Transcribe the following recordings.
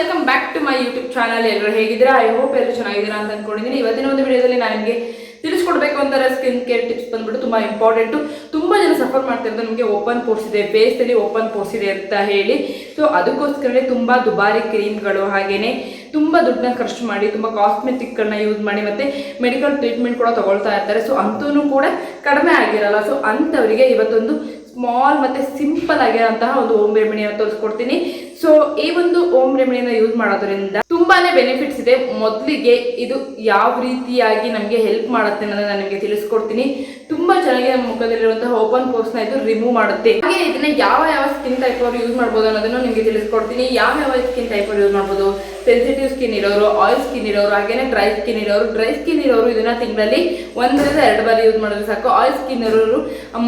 Welcome back to my YouTube channel. ಎಲ್ಲರೂ ಹೇಗಿದ್ದೀರಾ? I hope ಎಲ್ಲರೂ ಚೆನ್ನಾಗಿದ್ದೀರಾ ಅಂತ ಅನ್ಕೊಂಡಿದ್ದೀನಿ. ಇವತ್ತಿನ ಒಂದು ವಿಡಿಯೋದಲ್ಲಿ ನಾನು ನಿಮಗೆ ತಿಳಿಸ್ಕೊಡ್ಬೇಕು ಅಂತಾರೆ ಸ್ಕಿನ್ ಕೇರ್ ಟಿಪ್ಸ್ ಬಂದ್ಬಿಟ್ಟು ತುಂಬ ಇಂಪಾರ್ಟೆಂಟು. ತುಂಬ ಜನ ಸಫರ್ ಮಾಡ್ತಿರೋದು ನಿಮಗೆ ಓಪನ್ ಪೋರ್ಸ್ ಇದೆ, ಫೇಸಲ್ಲಿ ಓಪನ್ ಪೋರ್ಸ್ ಇದೆ ಅಂತ ಹೇಳಿ. ಸೊ ಅದಕ್ಕೋಸ್ಕರನೇ ತುಂಬ ದುಬಾರಿ ಕ್ರೀಮ್ಗಳು ಹಾಗೇನೆ ತುಂಬ ದುಡ್ಡನ್ನ ಖರ್ಚು ಮಾಡಿ ತುಂಬ ಕಾಸ್ಮೆಟಿಕ್ಗಳನ್ನ ಯೂಸ್ ಮಾಡಿ ಮತ್ತು ಮೆಡಿಕಲ್ ಟ್ರೀಟ್ಮೆಂಟ್ ಕೂಡ ತಗೊಳ್ತಾ ಇರ್ತಾರೆ. ಸೊ ಅಂತೂ ಕೂಡ ಕಡಿಮೆ ಆಗಿರಲ್ಲ. ಸೊ ಅಂಥವರಿಗೆ ಇವತ್ತೊಂದು ಸ್ಮಾಲ್ ಮತ್ತು ಸಿಂಪಲ್ ಆಗಿರೋಂತಹ ಒಂದು ಹೋಮ್ ರೆಮಿಡಿಯನ್ನು ತೋರಿಸ್ಕೊಡ್ತೀನಿ. ಸೊ ಈ ಒಂದು ಹೋಮ್ ರೆಮಿಡಿಯನ್ನು ಯೂಸ್ ಮಾಡೋದ್ರಿಂದ ತುಂಬಾನೇ ಬೆನಿಫಿಟ್ಸ್ ಇದೆ. ಮೊದಲಿಗೆ ಇದು ಯಾವ ರೀತಿಯಾಗಿ ನಮಗೆ ಹೆಲ್ಪ್ ಮಾಡುತ್ತೆ ಅನ್ನೋದನ್ನ ನಾನು ನಿಮಗೆ ತಿಳಿಸ್ಕೊಡ್ತೀನಿ. ತುಂಬಾ ಚೆನ್ನಾಗಿ ನಮ್ಮ ಮುಖದಲ್ಲಿರುವಂತಹ ಓಪನ್ ಪೋರ್ಸ್ನ ಇದು ರಿಮೂವ್ ಮಾಡುತ್ತೆ. ಹಾಗೆ ಇದನ್ನ ಯಾವ ಸ್ಕಿನ್ ಟೈಪ್ ಅವರು ಯೂಸ್ ಮಾಡ್ಬೋದು ಅನ್ನೋದನ್ನು ನಿಮಗೆ ತಿಳಿಸ್ಕೊಡ್ತೀನಿ. ಯಾವ ಸ್ಕಿನ್ ಟೈಪ್ ಅವರು ಯೂಸ್ ಮಾಡ್ಬೋದು? ಸೆನ್ಸಿಟಿವ್ ಸ್ಕಿನ್ ಇರೋರು, ಆಯಿಲ್ ಸ್ಕಿನ್ ಇರೋರು, ಹಾಗೇನೆ ಡ್ರೈ ಸ್ಕಿನ್ ಇರೋರು ಇದನ್ನ ತಿಂಗಳಲ್ಲಿ 1 ರಿಂದ 2 ಬಾರಿ ಯೂಸ್ ಮಾಡಿದ್ರೆ ಸಾಕು. ಆಯಿಲ್ ಸ್ಕಿನ್ ಇರೋರು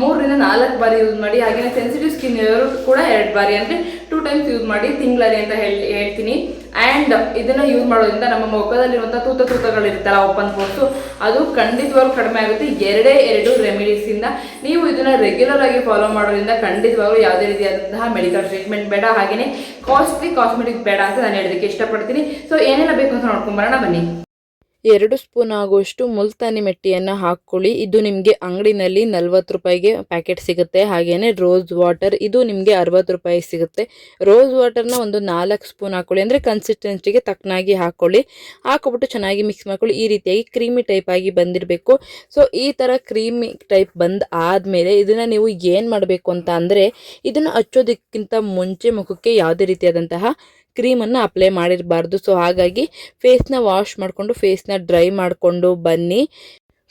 3 ರಿಂದ 4 ಬಾರಿ ಯೂಸ್ ಮಾಡಿ. ಹಾಗೇನೆ ಸೆನ್ಸಿಟಿವ್ ಸ್ಕಿನ್ ಇರೋರು ಕೂಡ 2 ಬಾರಿ ಅಂದ್ರೆ 2 ಟೈಮ್ಸ್ ಯೂಸ್ ಮಾಡಿ ತಿಂಗಳಲ್ಲಿ ಅಂತ ಹೇಳ್ತೀನಿ. ಆ್ಯಂಡ್ ಇದನ್ನ ಯೂಸ್ ಮಾಡೋದ್ರಿಂದ ನಮ್ಮ ಮುಖದಲ್ಲಿರುವಂಥ ತೂತಗಳಿರುತ್ತಲ್ಲ ಓಪನ್ ಪೋರ್ಸು, ಅದು ಖಂಡಿತವಾಗ್ಲೂ ಕಡಿಮೆ ಆಗುತ್ತೆ. 2 ರೆಮಿಡೀಸ್ ಇಂದ ನೀವು ಇದನ್ನ ರೆಗ್ಯುಲರ್ ಆಗಿ ಫಾಲೋ ಮಾಡೋದ್ರಿಂದ ಖಂಡಿತವಾಗ್ಲೂ ಯಾವುದೇ ರೀತಿಯಾದಂತಹ ಮೆಡಿಕಲ್ ಟ್ರೀಟ್ಮೆಂಟ್ ಬೇಡ, ಹಾಗೇನೆ ಕಾಸ್ಟ್ಲಿ ಕಾಸ್ಮೆಟಿಕ್ಸ್ ಬೇಡ ಅಂತ ನಾನು ಹೇಳೋದಕ್ಕೆ ಇಷ್ಟಪಡ್ತೀನಿ. ಸೊ ಏನೆಲ್ಲ ಬೇಕು ಅಂತ ನೋಡ್ಕೊಂಬರೋಣ ಬನ್ನಿ. 2 ಸ್ಪೂನ್ ಆಗುವಷ್ಟು ಮುಲ್ತಾನಿ ಮೆಟ್ಟಿಯನ್ನು ಹಾಕ್ಕೊಳ್ಳಿ. ಇದು ನಿಮಗೆ ಅಂಗಡಿನಲ್ಲಿ 40 ರೂಪಾಯಿಗೆ ಪ್ಯಾಕೆಟ್ ಸಿಗುತ್ತೆ. ಹಾಗೇನೆ ರೋಸ್ ವಾಟರ್ ಇದು ನಿಮಗೆ 60 ರೂಪಾಯಿ ಸಿಗುತ್ತೆ. ರೋಸ್ ವಾಟರ್ನ ಒಂದು 4 ಸ್ಪೂನ್ ಹಾಕ್ಕೊಳ್ಳಿ, ಅಂದರೆ ಕನ್ಸಿಸ್ಟೆನ್ಸಿಗೆ ತಕ್ಕನಾಗಿ ಹಾಕ್ಕೊಳ್ಳಿ. ಹಾಕೊಬಿಟ್ಟು ಚೆನ್ನಾಗಿ ಮಿಕ್ಸ್ ಮಾಡ್ಕೊಳ್ಳಿ. ಈ ರೀತಿಯಾಗಿ ಕ್ರೀಮಿ ಟೈಪ್ ಆಗಿ ಬಂದಿರಬೇಕು. ಸೊ ಈ ಥರ ಕ್ರೀಮಿ ಟೈಪ್ ಬಂದು ಆದಮೇಲೆ ಇದನ್ನು ನೀವು ಏನು ಮಾಡಬೇಕು ಅಂತ ಅಂದರೆ, ಇದನ್ನು ಹಚ್ಚೋದಕ್ಕಿಂತ ಮುಂಚೆ ಮುಖಕ್ಕೆ ಯಾವುದೇ ರೀತಿಯಾದಂತಹ ಕ್ರೀಮನ್ನು ಅಪ್ಲೈ ಮಾಡಿರಬಾರ್ದು. ಸೊ ಹಾಗಾಗಿ ಫೇಸ್ನ ವಾಶ್ ಮಾಡಿಕೊಂಡು ಫೇಸ್ನ ಡ್ರೈ ಮಾಡಿಕೊಂಡು ಬನ್ನಿ.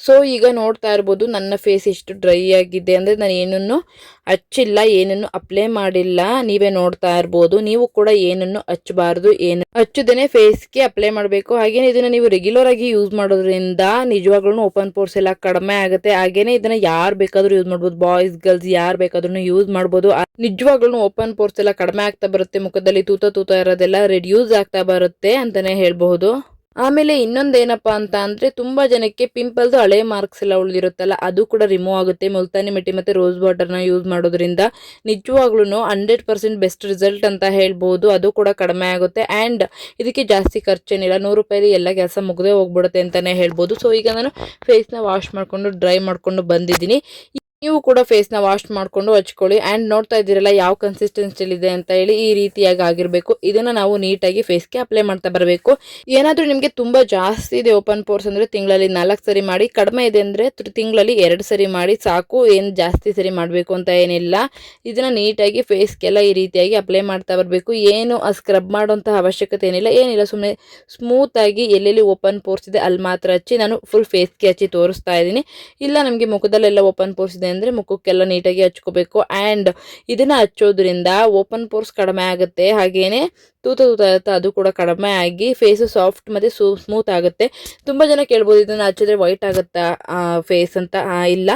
ಸೊ ಈಗ ನೋಡ್ತಾ ಇರ್ಬೋದು ನನ್ನ ಫೇಸ್ ಎಷ್ಟು ಡ್ರೈ ಆಗಿದೆ ಅಂದರೆ ನಾನು ಏನನ್ನು ಹಚ್ಚಿಲ್ಲ, ಏನನ್ನು ಅಪ್ಲೈ ಮಾಡಿಲ್ಲ. ನೀವೇ ನೋಡ್ತಾ ಇರ್ಬೋದು. ನೀವು ಕೂಡ ಏನನ್ನು ಹಚ್ಚಬಾರ್ದು, ಏನು ಹಚ್ಚದೇನೆ ಫೇಸ್ಗೆ ಅಪ್ಲೈ ಮಾಡಬೇಕು. ಹಾಗೇನೆ ಇದನ್ನು ನೀವು ರೆಗ್ಯುಲರ್ ಆಗಿ ಯೂಸ್ ಮಾಡೋದ್ರಿಂದ ನಿಜವಾಗ್ಲೂ ಓಪನ್ ಪೋರ್ಸ್ ಎಲ್ಲ ಕಡಿಮೆ ಆಗುತ್ತೆ. ಹಾಗೇನೆ ಇದನ್ನ ಯಾರು ಬೇಕಾದ್ರೂ ಯೂಸ್ ಮಾಡ್ಬೋದು, ಬಾಯ್ಸ್ ಗರ್ಲ್ಸ್ ಯಾರು ಬೇಕಾದ್ರೂ ಯೂಸ್ ಮಾಡ್ಬೋದು. ನಿಜವಾಗ್ಲೂ ಓಪನ್ ಪೋರ್ಸ್ ಎಲ್ಲ ಕಡಿಮೆ ಆಗ್ತಾ ಬರುತ್ತೆ. ಮುಖದಲ್ಲಿ ತೂತ ಇರೋದೆಲ್ಲ ರೆಡ್ಯೂಸ್ ಆಗ್ತಾ ಬರುತ್ತೆ ಅಂತಾನೆ ಹೇಳ್ಬಹುದು. ಆಮೇಲೆ ಇನ್ನೊಂದೇನಪ್ಪ ಅಂತ ಅಂದರೆ, ತುಂಬ ಜನಕ್ಕೆ ಪಿಂಪಲ್ದು ಹಳೆ ಮಾರ್ಕ್ಸ್ ಎಲ್ಲ ಉಳಿದಿರುತ್ತಲ್ಲ, ಅದು ಕೂಡ ರಿಮೂವ್ ಆಗುತ್ತೆ ಮುಲ್ತಾನಿ ಮೆಟ್ಟಿ ಮತ್ತು ರೋಸ್ ವಾಟರ್ನ ಯೂಸ್ ಮಾಡೋದ್ರಿಂದ. ನಿಜವಾಗ್ಲೂ 100% ಬೆಸ್ಟ್ ರಿಸಲ್ಟ್ ಅಂತ ಹೇಳ್ಬೋದು. ಅದು ಕೂಡ ಕಡಿಮೆ ಆಗುತ್ತೆ. ಆ್ಯಂಡ್ ಇದಕ್ಕೆ ಜಾಸ್ತಿ ಖರ್ಚೇನಿಲ್ಲ. 100 ರೂಪಾಯಿಲಿ ಎಲ್ಲ ಕೆಲಸ ಮುಗದೆ ಹೋಗ್ಬಿಡುತ್ತೆ ಅಂತಲೇ ಹೇಳ್ಬೋದು. ಸೊ ಈಗ ನಾನು ಫೇಸ್ನ ವಾಶ್ ಮಾಡಿಕೊಂಡು ಡ್ರೈ ಮಾಡಿಕೊಂಡು ಬಂದಿದ್ದೀನಿ. ನೀವು ಕೂಡ ಫೇಸ್ನ ವಾಶ್ ಮಾಡಿಕೊಂಡು ಹಚ್ಕೊಳ್ಳಿ. ಆ್ಯಂಡ್ ನೋಡ್ತಾ ಇದ್ದೀರಲ್ಲ ಯಾವ ಕನ್ಸಿಸ್ಟೆನ್ಸಿಲಿದೆ ಅಂತ ಹೇಳಿ, ಈ ರೀತಿಯಾಗಿ ಆಗಿರಬೇಕು. ಇದನ್ನು ನಾವು ನೀಟಾಗಿ ಫೇಸ್ಗೆ ಅಪ್ಲೈ ಮಾಡ್ತಾ ಬರಬೇಕು. ಏನಾದರೂ ನಿಮಗೆ ತುಂಬ ಜಾಸ್ತಿ ಇದೆ ಓಪನ್ ಪೋರ್ಸ್ ಅಂದರೆ ತಿಂಗಳಲ್ಲಿ 4 ಸರಿ ಮಾಡಿ, ಕಡಿಮೆ ಇದೆ ಅಂದರೆ ತಿಂಗಳಲ್ಲಿ 2 ಸರಿ ಮಾಡಿ ಸಾಕು. ಏನು ಜಾಸ್ತಿ ಸರಿ ಮಾಡಬೇಕು ಅಂತ ಏನಿಲ್ಲ. ಇದನ್ನು ನೀಟಾಗಿ ಫೇಸ್ಗೆಲ್ಲ ಈ ರೀತಿಯಾಗಿ ಅಪ್ಲೈ ಮಾಡ್ತಾ ಬರಬೇಕು. ಏನು ಸ್ಕ್ರಬ್ ಮಾಡೋಂಥ ಅವಶ್ಯಕತೆ ಏನಿಲ್ಲ. ಸುಮ್ಮನೆ ಸ್ಮೂತಾಗಿ ಎಲ್ಲೆಲ್ಲಿ ಓಪನ್ ಪೋರ್ಸ್ ಇದೆ ಅಲ್ಲಿ ಮಾತ್ರ ಹಚ್ಚಿ, ನಾನು ಫುಲ್ ಫೇಸ್ಗೆ ಹಚ್ಚಿ ತೋರಿಸ್ತಾ ಇದ್ದೀನಿ. ಇಲ್ಲ ನಮಗೆ ಮುಖದಲ್ಲೆಲ್ಲ ಓಪನ್ ಪೋರ್ಸ್ ಇದೆ ಅಂದರೆ ಮುಖಕ್ಕೆಲ್ಲ ನೀಟಾಗಿ ಹಚ್ಕೋಬೇಕು. ಆ್ಯಂಡ್ ಇದನ್ನು ಹಚ್ಚೋದ್ರಿಂದ ಓಪನ್ ಪೋರ್ಸ್ ಕಡಿಮೆ ಆಗುತ್ತೆ. ಹಾಗೇನೆ ತೂತ ಇರುತ್ತೆ, ಅದು ಕೂಡ ಕಡಿಮೆ ಆಗಿ ಫೇಸು ಸಾಫ್ಟ್ ಮತ್ತು ಸ್ಮೂತ್ ಆಗುತ್ತೆ. ತುಂಬ ಜನ ಕೇಳ್ಬೋದು ಇದನ್ನು ಹಚ್ಚಿದ್ರೆ ವೈಟ್ ಆಗುತ್ತಾ ಫೇಸ್ ಅಂತ. ಇಲ್ಲ,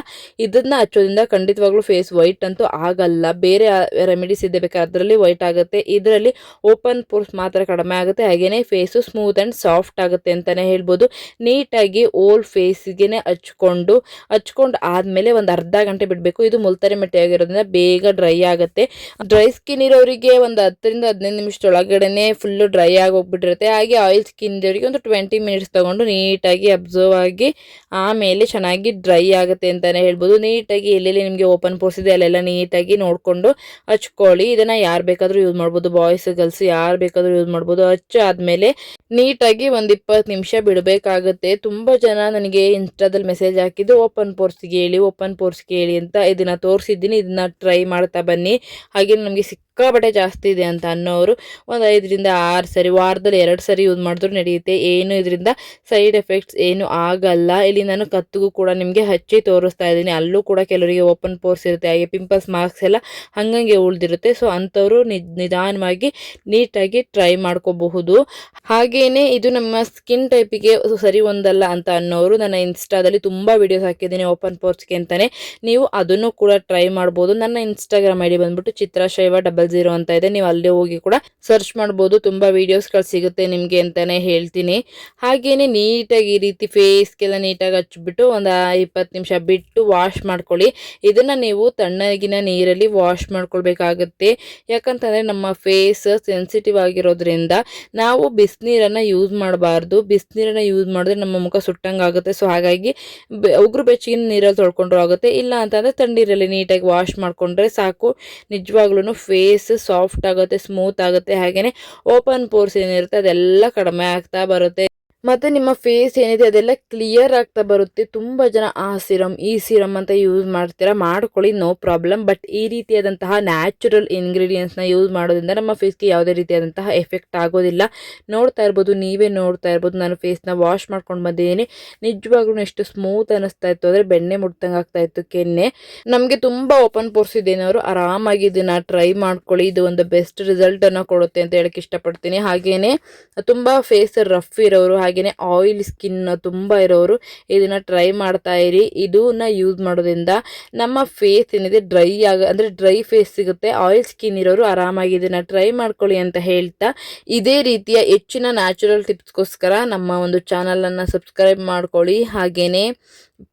ಇದನ್ನು ಹಚ್ಚೋದ್ರಿಂದ ಖಂಡಿತವಾಗ್ಲೂ ಫೇಸ್ ವೈಟ್ ಅಂತೂ ಆಗಲ್ಲ. ಬೇರೆ ರೆಮಿಡೀಸ್ ಇದೆ ಬೇಕಾದ್ರೆ ಅದರಲ್ಲಿ ವೈಟ್ ಆಗುತ್ತೆ. ಇದರಲ್ಲಿ ಓಪನ್ ಪೋರ್ಸ್ ಮಾತ್ರ ಕಡಿಮೆ ಆಗುತ್ತೆ. ಹಾಗೇನೆ ಫೇಸು ಸ್ಮೂತ್ ಆ್ಯಂಡ್ ಸಾಫ್ಟ್ ಆಗುತ್ತೆ ಅಂತಲೇ ಹೇಳ್ಬೋದು. ನೀಟಾಗಿ ಓಲ್ ಫೇಸ್ಗೆ ಹಚ್ಕೊಂಡು ಆದಮೇಲೆ ಒಂದು ಅರ್ಧ ಗಂಟೆ ಬಿಡಬೇಕು. ಇದು ಮುಲ್ತಾನಿ ಮೆಟ್ಟಿ ಆಗಿರೋದ್ರಿಂದ ಬೇಗ ಡ್ರೈ ಆಗುತ್ತೆ. ಡ್ರೈ ಸ್ಕಿನ್ ಇರೋರಿಗೆ ಒಂದು 10 ರಿಂದ 15 ನಿಮಿಷದೊಳಗೆ ಫುಲ್ಲು ಡ್ರೈ ಆಗಿ ಹೋಗ್ಬಿಟ್ಟಿರುತ್ತೆ. ಹಾಗೆ ಆಯಿಲ್ ಸ್ಕಿನ್ ಅವರಿಗೆ ಒಂದು 20 ಮಿನಿಟ್ಸ್ ತಗೊಂಡು ನೀಟಾಗಿ ಅಬ್ಸರ್ವ್ ಆಗಿ ಆಮೇಲೆ ಚೆನ್ನಾಗಿ ಡ್ರೈ ಆಗುತ್ತೆ ಅಂತಲೇ ಹೇಳ್ಬೋದು. ನೀಟಾಗಿ ಎಲ್ಲೆಲ್ಲಿ ನಿಮಗೆ ಓಪನ್ ಪೋರ್ಸ್ ಇದೆ ಅಲ್ಲೆಲ್ಲ ನೀಟಾಗಿ ನೋಡಿಕೊಂಡು ಹಚ್ಕೊಳ್ಳಿ. ಇದನ್ನು ಯಾರು ಬೇಕಾದರೂ ಯೂಸ್ ಮಾಡ್ಬೋದು, ಬಾಯ್ಸ್ ಗರ್ಲ್ಸ್ ಯಾರು ಬೇಕಾದರೂ ಯೂಸ್ ಮಾಡ್ಬೋದು. ಹಚ್ಚಾದ್ಮೇಲೆ ನೀಟಾಗಿ ಒಂದು 20 ನಿಮಿಷ ಬಿಡಬೇಕಾಗುತ್ತೆ. ತುಂಬ ಜನ ನನಗೆ ಇನ್ಸ್ಟಾದಲ್ಲಿ ಮೆಸೇಜ್ ಹಾಕಿದ್ದು ಓಪನ್ ಪೋರ್ಸ್ಗೆ ಹೇಳಿ ಅಂತ. ಇದನ್ನು ತೋರಿಸಿದ್ದೀನಿ, ಇದನ್ನ ಟ್ರೈ ಮಾಡ್ತಾ ಬನ್ನಿ. ಹಾಗೆ ನಮಗೆ ಸಿಕ್ಕಾಪಟ್ಟೆ ಜಾಸ್ತಿ ಇದೆ ಅಂತ ಅನ್ನೋರು ಒಂದು 5 ರಿಂದ 6 ಸರಿ, ವಾರದಲ್ಲಿ 2 ಸರಿ ಯೂಸ್ ಮಾಡಿದ್ರು ನಡೆಯುತ್ತೆ. ಏನು ಇದರಿಂದ ಸೈಡ್ ಎಫೆಕ್ಟ್ಸ್ ಏನು ಆಗಲ್ಲ. ಇಲ್ಲಿ ನಾನು ಕತ್ತಿಗೂ ಕೂಡ ನಿಮಗೆ ಹಚ್ಚಿ ತೋರಿಸ್ತಾ ಇದ್ದೀನಿ. ಅಲ್ಲೂ ಕೂಡ ಕೆಲವರಿಗೆ ಓಪನ್ ಪೋರ್ಸ್ ಇರುತ್ತೆ, ಹಾಗೆ ಪಿಂಪಲ್ಸ್ ಮಾರ್ಕ್ಸ್ ಎಲ್ಲ ಹಂಗಂಗೆ ಉಳಿದಿರುತ್ತೆ. ಸೊ ಅಂಥವ್ರು ನಿಧಾನವಾಗಿ ನೀಟಾಗಿ ಟ್ರೈ ಮಾಡ್ಕೋಬಹುದು. ಹಾಗೇನೆ ಇದು ನಮ್ಮ ಸ್ಕಿನ್ ಟೈಪಿಗೆ ಸರಿ ಒಂದಲ್ಲ ಅಂತ ಅನ್ನೋರು ನನ್ನ ಇನ್ಸ್ಟಾದಲ್ಲಿ ತುಂಬ ವಿಡಿಯೋಸ್ ಹಾಕಿದ್ದೀನಿ ಓಪನ್ ಪೋರ್ಸ್ಗೆ ಅಂತಾನೆ. ನೀವು ಅದನ್ನು ಕೂಡ ಟ್ರೈ ಮಾಡ್ಬೋದು. ನನ್ನ ಇನ್ಸ್ಟಾಗ್ರಾಮ್ ಐಡಿ ಬಂದ್ಬಿಟ್ಟು ಚಿತ್ರಾಶೈವ 000 ಅಂತ ಇದೆ. ನೀವು ಅಲ್ಲಿ ಹೋಗಿ ಕೂಡ ಸರ್ಚ್ ಮಾಡ್ಬೋದು. ತುಂಬಾ ವಿಡಿಯೋಸ್ಗಳು ಸಿಗುತ್ತೆ ನಿಮಗೆ ಅಂತಾನೆ ಹೇಳ್ತೀನಿ. ಹಾಗೇನೆ ನೀಟಾಗಿ ಈ ರೀತಿ ಫೇಸ್ಗೆಲ್ಲ ನೀಟಾಗಿ ಹಚ್ಬಿಟ್ಟು ಒಂದು 20 ನಿಮಿಷ ಬಿಟ್ಟು ವಾಶ್ ಮಾಡ್ಕೊಳ್ಳಿ. ಇದನ್ನ ನೀವು ತಣ್ಣಗಿನ ನೀರಲ್ಲಿ ವಾಶ್ ಮಾಡ್ಕೊಳ್ಬೇಕಾಗುತ್ತೆ. ಯಾಕಂತಂದ್ರೆ ನಮ್ಮ ಫೇಸ್ ಸೆನ್ಸಿಟಿವ್ ಆಗಿರೋದ್ರಿಂದ ನಾವು ಬಿಸಿನೀರನ್ನ ಯೂಸ್ ಮಾಡಬಾರ್ದು. ಬಿಸಿನೀರನ್ನ ಯೂಸ್ ಮಾಡಿದ್ರೆ ನಮ್ಮ ಮುಖ ಸುಟ್ಟಂಗಾಗುತ್ತೆ. ಸೊ ಹಾಗಾಗಿ ಉಗುರು ಬೆಚ್ಚಗಿನ ನೀರಲ್ಲಿ ತೊಳ್ಕೊಂಡ್ರು ಆಗುತ್ತೆ. ಇಲ್ಲ ಅಂತಂದ್ರೆ ತಣ್ಣೀರಲ್ಲಿ ನೀಟಾಗಿ ವಾಶ್ ಮಾಡ್ಕೊಂಡ್ರೆ ಸಾಕು. ನಿಜವಾಗ್ಲೂ ಫೇಸ್ ಸಾಫ್ಟ್ ಆಗುತ್ತೆ, ಸ್ಮೂತ್ ಆಗುತ್ತೆ. ಹಾಗೇನೆ ಓಪನ್ ಪೋರ್ಸ್ ಏನಿರುತ್ತೆ ಅದೆಲ್ಲ ಕಡಿಮೆ ಆಗ್ತಾ ಬರುತ್ತೆ. ಮತ್ತೆ ನಿಮ್ಮ ಫೇಸ್ ಏನಿದೆ ಅದೆಲ್ಲ ಕ್ಲಿಯರ್ ಆಗ್ತಾ ಬರುತ್ತೆ. ತುಂಬ ಜನ ಆ ಸಿರಮ್ ಈ ಸಿರಮ್ ಅಂತ ಯೂಸ್ ಮಾಡ್ತೀರಾ, ಮಾಡ್ಕೊಳ್ಳಿ, ನೋ ಪ್ರಾಬ್ಲಮ್. ಬಟ್ ಈ ರೀತಿಯಾದಂತಹ ನ್ಯಾಚುರಲ್ ಇಂಗ್ರೀಡಿಯೆಂಟ್ಸ್ನ ಯೂಸ್ ಮಾಡೋದ್ರಿಂದ ನಮ್ಮ ಫೇಸ್ಗೆ ಯಾವುದೇ ರೀತಿಯಾದಂತಹ ಎಫೆಕ್ಟ್ ಆಗೋದಿಲ್ಲ. ನೋಡ್ತಾ ಇರ್ಬೋದು, ನೀವೇ ನೋಡ್ತಾ ಇರ್ಬೋದು, ನಾನು ಫೇಸ್ನ ವಾಶ್ ಮಾಡ್ಕೊಂಡು ಬಂದಿದ್ದೀನಿ. ನಿಜವಾಗ್ಲೂ ಎಷ್ಟು ಸ್ಮೂತ್ ಅನ್ನಿಸ್ತಾ ಇತ್ತು ಅಂದರೆ ಬೆಣ್ಣೆ ಮುಟ್ದಂಗೆ ಆಗ್ತಾ ಇತ್ತು ಕೆನ್ನೆ. ನಮಗೆ ತುಂಬ ಓಪನ್ ಪೋರ್ಸ್ ಇದೇನವರು ಆರಾಮಾಗಿ ಇದನ್ನು ಟ್ರೈ ಮಾಡ್ಕೊಳ್ಳಿ. ಇದು ಒಂದು ಬೆಸ್ಟ್ ರಿಸಲ್ಟನ್ನು ಕೊಡುತ್ತೆ ಅಂತ ಹೇಳಕ್ಕೆ ಇಷ್ಟಪಡ್ತೀನಿ. ಹಾಗೇನೆ ತುಂಬ ಫೇಸ್ ರಫ್ ಇರೋರು ಹಾಗೇನೆ ಆಯಿಲ್ ಸ್ಕಿನ್ ತುಂಬ ಇರೋರು ಇದನ್ನ ಟ್ರೈ ಮಾಡ್ತಾ ಇರಿ. ಇದನ್ನ ಯೂಸ್ ಮಾಡೋದ್ರಿಂದ ನಮ್ಮ ಫೇಸ್ ಏನಿದೆ ಡ್ರೈ ಫೇಸ್ ಸಿಗುತ್ತೆ. ಆಯಿಲ್ ಸ್ಕಿನ್ ಇರೋರು ಆರಾಮಾಗಿ ಇದನ್ನ ಟ್ರೈ ಮಾಡ್ಕೊಳ್ಳಿ ಅಂತ ಹೇಳ್ತಾ, ಇದೇ ರೀತಿಯ ಹೆಚ್ಚಿನ ನ್ಯಾಚುರಲ್ ಟಿಪ್ಸ್ಗೋಸ್ಕರ ನಮ್ಮ ಒಂದು ಚಾನಲನ್ನು ಸಬ್ಸ್ಕ್ರೈಬ್ ಮಾಡ್ಕೊಳ್ಳಿ. ಹಾಗೇನೆ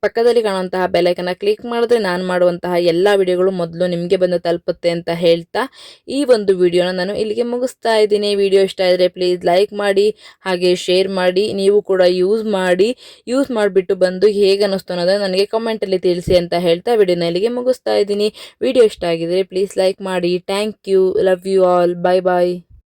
ಪಕ್ಕದಲ್ಲಿ ಕಾಣುವಂತಹ ಬೆಲೈಕನ್ನ ಕ್ಲಿಕ್ ಮಾಡಿದ್ರೆ ನಾನು ಮಾಡುವಂತಹ ಎಲ್ಲ ವಿಡಿಯೋಗಳು ಮೊದಲು ನಿಮಗೆ ಬಂದು ತಲುಪುತ್ತೆ ಅಂತ ಹೇಳ್ತಾ ಈ ಒಂದು ವಿಡಿಯೋನ ನಾನು ಇಲ್ಲಿಗೆ ಮುಗಿಸ್ತಾ ಇದ್ದೀನಿ. ವಿಡಿಯೋ ಇಷ್ಟ ಆದರೆ ಪ್ಲೀಸ್ ಲೈಕ್ ಮಾಡಿ, ಹಾಗೆ ಶೇರ್ ಮಾಡಿ. ನೀವು ಕೂಡ ಯೂಸ್ ಮಾಡಿಬಿಟ್ಟು ಬಂದು ಹೇಗೆ ಅನ್ನಿಸ್ತು ಅನ್ನೋದನ್ನು ನನಗೆ ಕಮೆಂಟಲ್ಲಿ ತಿಳಿಸಿ ಅಂತ ಹೇಳ್ತಾ ವಿಡಿಯೋನ ಇಲ್ಲಿಗೆ ಮುಗಿಸ್ತಾ ಇದ್ದೀನಿ. ವಿಡಿಯೋ ಇಷ್ಟ ಆಗಿದ್ರೆ ಪ್ಲೀಸ್ ಲೈಕ್ ಮಾಡಿ. Thank you, love you all, bye bye.